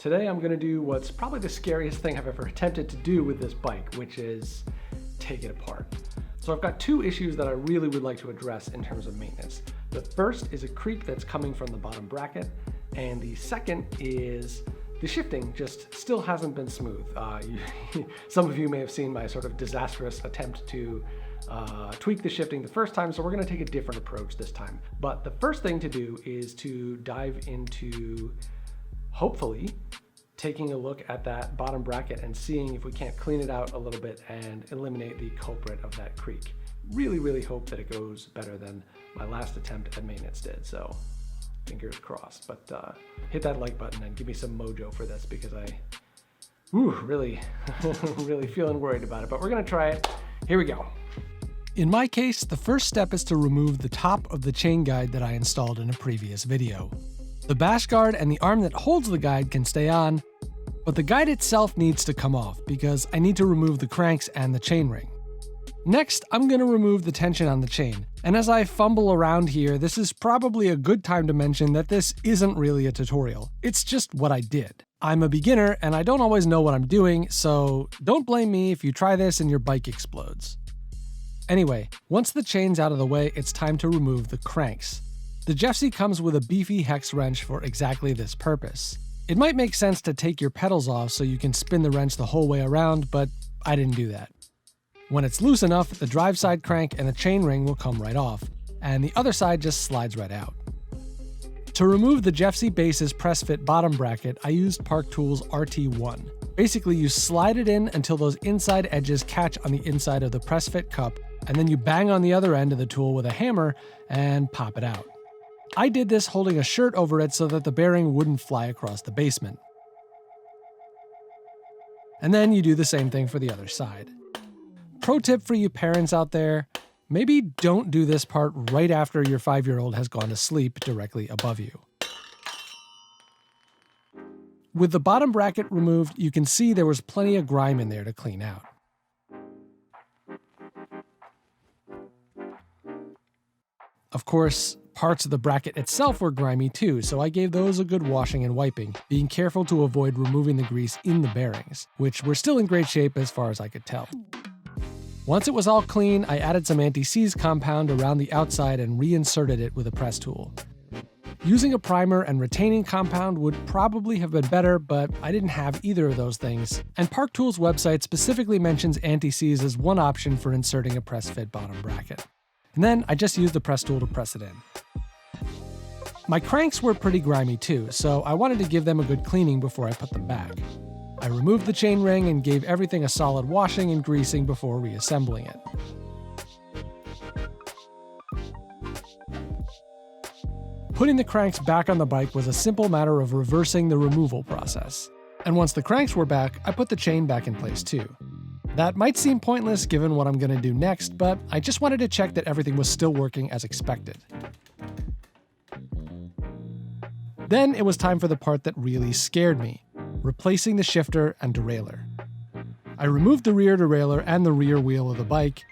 Today I'm going to do what's probably the scariest thing I've ever attempted to do with this bike, which is take it apart. So I've got two issues that I really would like to address in terms of maintenance. The first is a creak that's coming from the bottom bracket, and the second is the shifting just still hasn't been smooth. Some of you may have seen my sort of disastrous attempt to tweak the shifting the first time, so we're going to take a different approach this time. But the first thing to do is to dive into, hopefully, taking a look at that bottom bracket and seeing if we can't clean it out a little bit and eliminate the culprit of that creak. Really hope that it goes better than my last attempt at maintenance did, so fingers crossed. But hit that like button and give me some mojo for this, because really feeling worried about it, but we're gonna try it. Here we go. In my case, the first step is to remove the top of the chain guide that I installed in a previous video. The bash guard and the arm that holds the guide can stay on, but the guide itself needs to come off because I need to remove the cranks and the chainring. Next, I'm going to remove the tension on the chain, and as I fumble around here, this is probably a good time to mention that this isn't really a tutorial. It's just what I did. I'm a beginner and I don't always know what I'm doing, so don't blame me if you try this and your bike explodes. Anyway, once the chain's out of the way, it's time to remove the cranks. The Jeffsy comes with a beefy hex wrench for exactly this purpose. It might make sense to take your pedals off so you can spin the wrench the whole way around, but I didn't do that. When it's loose enough, the drive side crank and the chainring will come right off, and the other side just slides right out. To remove the Jeffsy Base's press fit bottom bracket, I used Park Tools RT1. Basically, you slide it in until those inside edges catch on the inside of the press fit cup, and then you bang on the other end of the tool with a hammer and pop it out. I did this holding a shirt over it so that the bearing wouldn't fly across the basement. And then you do the same thing for the other side. Pro tip for you parents out there, maybe don't do this part right after your 5-year-old has gone to sleep directly above you. With the bottom bracket removed, you can see there was plenty of grime in there to clean out. Of course, parts of the bracket itself were grimy too, so I gave those a good washing and wiping, being careful to avoid removing the grease in the bearings, which were still in great shape as far as I could tell. Once it was all clean, I added some anti-seize compound around the outside and reinserted it with a press tool. Using a primer and retaining compound would probably have been better, but I didn't have either of those things, and Park Tools' website specifically mentions anti-seize as one option for inserting a press fit bottom bracket. And then I just used the press tool to press it in. My cranks were pretty grimy too, so I wanted to give them a good cleaning before I put them back. I removed the chainring and gave everything a solid washing and greasing before reassembling it. Putting the cranks back on the bike was a simple matter of reversing the removal process. And once the cranks were back, I put the chain back in place too. That might seem pointless given what I'm going to do next, but I just wanted to check that everything was still working as expected. Then it was time for the part that really scared me, replacing the shifter and derailleur. I removed the rear derailleur and the rear wheel of the bike.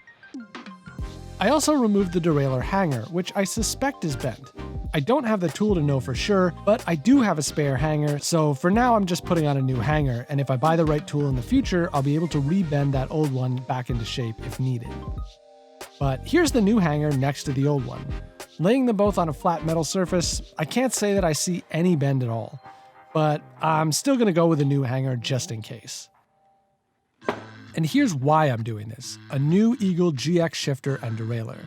I also removed the derailleur hanger, which I suspect is bent. I don't have the tool to know for sure, but I do have a spare hanger, so for now I'm just putting on a new hanger, and if I buy the right tool in the future, I'll be able to rebend that old one back into shape if needed. But here's the new hanger next to the old one. Laying them both on a flat metal surface, I can't say that I see any bend at all, but I'm still going to go with a new hanger just in case. And here's why I'm doing this: a new Eagle GX shifter and derailleur.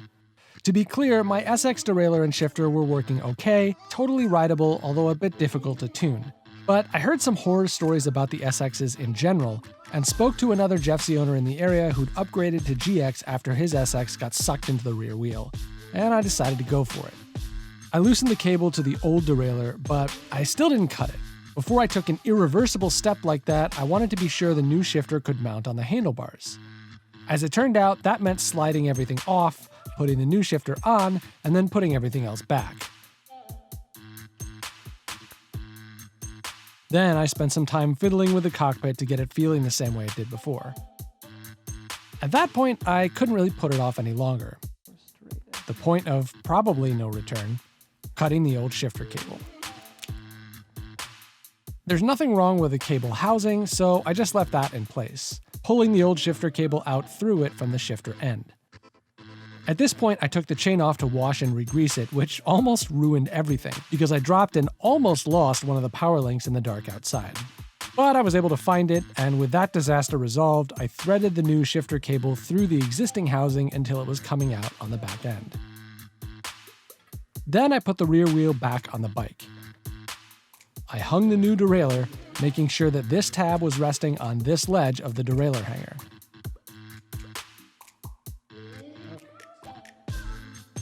To be clear, my SX derailleur and shifter were working okay, totally rideable, although a bit difficult to tune. But I heard some horror stories about the SXs in general, and spoke to another Jeffsy owner in the area who'd upgraded to GX after his SX got sucked into the rear wheel, and I decided to go for it. I loosened the cable to the old derailleur, but I still didn't cut it. Before I took an irreversible step like that, I wanted to be sure the new shifter could mount on the handlebars. As it turned out, that meant sliding everything off, putting the new shifter on, and then putting everything else back. Then I spent some time fiddling with the cockpit to get it feeling the same way it did before. At that point, I couldn't really put it off any longer. The point of probably no return, cutting the old shifter cable. There's nothing wrong with the cable housing, so I just left that in place, pulling the old shifter cable out through it from the shifter end. At this point, I took the chain off to wash and re-grease it, which almost ruined everything, because I dropped and almost lost one of the power links in the dark outside. But I was able to find it, and with that disaster resolved, I threaded the new shifter cable through the existing housing until it was coming out on the back end. Then I put the rear wheel back on the bike. I hung the new derailleur, making sure that this tab was resting on this ledge of the derailleur hanger.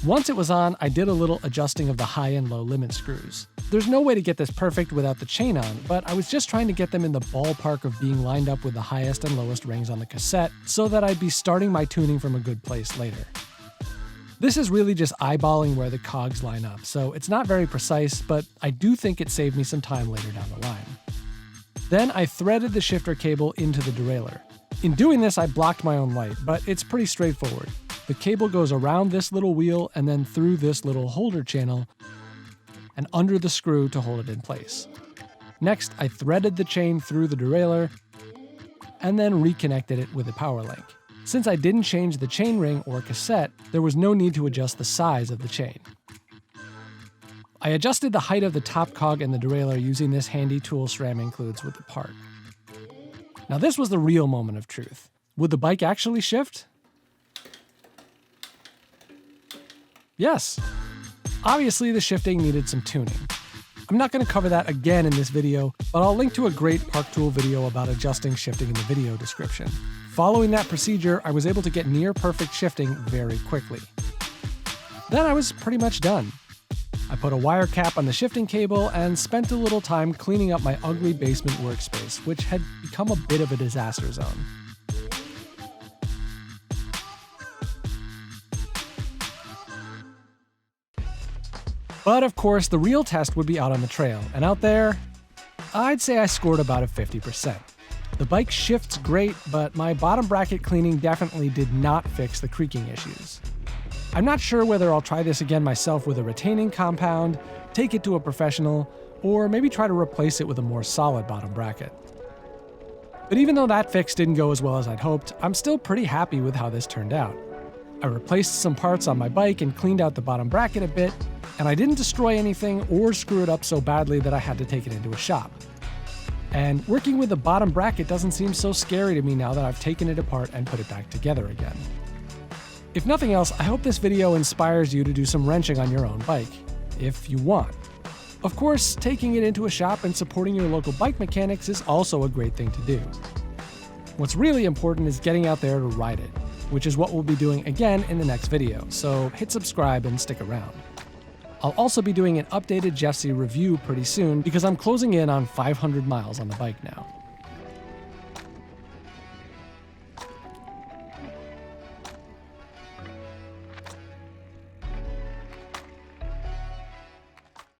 Once it was on, I did a little adjusting of the high and low limit screws. There's no way to get this perfect without the chain on, but I was just trying to get them in the ballpark of being lined up with the highest and lowest rings on the cassette so that I'd be starting my tuning from a good place later. This is really just eyeballing where the cogs line up, so it's not very precise, but I do think it saved me some time later down the line. Then I threaded the shifter cable into the derailleur. In doing this, I blocked my own light, but it's pretty straightforward. The cable goes around this little wheel and then through this little holder channel and under the screw to hold it in place. Next, I threaded the chain through the derailleur and then reconnected it with a power link. Since I didn't change the chainring or cassette, there was no need to adjust the size of the chain. I adjusted the height of the top cog in the derailleur using this handy tool SRAM includes with the part. Now this was the real moment of truth. Would the bike actually shift? Yes. Obviously, the shifting needed some tuning. I'm not going to cover that again in this video, but I'll link to a great Park Tool video about adjusting shifting in the video description. Following that procedure, I was able to get near perfect shifting very quickly. Then I was pretty much done. I put a wire cap on the shifting cable and spent a little time cleaning up my ugly basement workspace, which had become a bit of a disaster zone. But of course, the real test would be out on the trail, and out there, I'd say I scored about a 50%. The bike shifts great, but my bottom bracket cleaning definitely did not fix the creaking issues. I'm not sure whether I'll try this again myself with a retaining compound, take it to a professional, or maybe try to replace it with a more solid bottom bracket. But even though that fix didn't go as well as I'd hoped, I'm still pretty happy with how this turned out. I replaced some parts on my bike and cleaned out the bottom bracket a bit, and I didn't destroy anything or screw it up so badly that I had to take it into a shop. And working with the bottom bracket doesn't seem so scary to me now that I've taken it apart and put it back together again. If nothing else, I hope this video inspires you to do some wrenching on your own bike, if you want. Of course, taking it into a shop and supporting your local bike mechanics is also a great thing to do. What's really important is getting out there to ride it, which is what we'll be doing again in the next video, so hit subscribe and stick around. I'll also be doing an updated Jeffsy review pretty soon because I'm closing in on 500 miles on the bike now.